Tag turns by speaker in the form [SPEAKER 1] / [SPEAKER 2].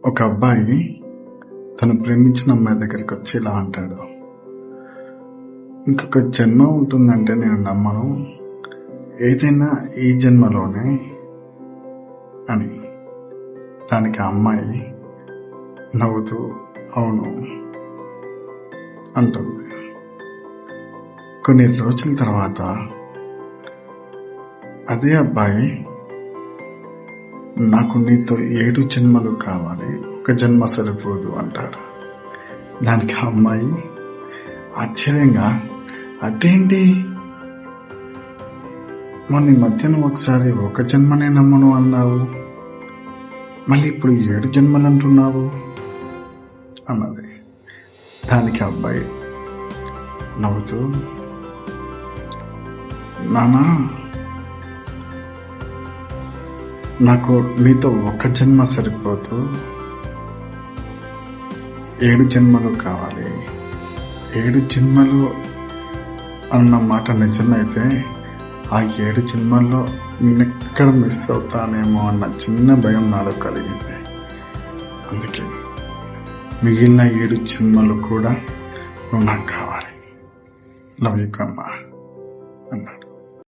[SPEAKER 1] ఒక అబ్బాయి తను ప్రేమించిన అమ్మాయి దగ్గరికి వచ్చి ఇలా అంటాడు, ఇంకొక జన్మ ఉంటుందంటే నేను నమ్మను, ఏదైనా ఈ జన్మలోనే అని. దానికి ఆ అమ్మాయి నవ్వుతూ అవును అంటుంది. కొన్ని రోజుల తర్వాత అదే అబ్బాయి నాకు నీతో 7 జన్మలు కావాలి, ఒక జన్మ సరిపోదు అంటాడు. దానికి ఆ అమ్మాయి ఆశ్చర్యంగా అదేంటి, మొన్న మధ్యన ఒకసారి ఒక జన్మనే నమ్మను అన్నావు, మళ్ళీ ఇప్పుడు 7 జన్మలు అంటున్నావు అన్నది. దానికి అబ్బాయి నవ్వుతూ, నానా నాకు నీతో ఒక జన్మ సరిపోదు, 7 జన్మలు కావాలి. 7 జన్మలు అన్న మాట నిజమైతే ఆ 7 జన్మల్లో నేనెక్కడ మిస్ అవుతానేమో అన్న చిన్న భయం నాలో కలిగింది. అందుకే మిగిలిన 7 జన్మలు కూడా నువ్వు నాకు కావాలి, లవ్ యూ కమ్మా అన్నాడు.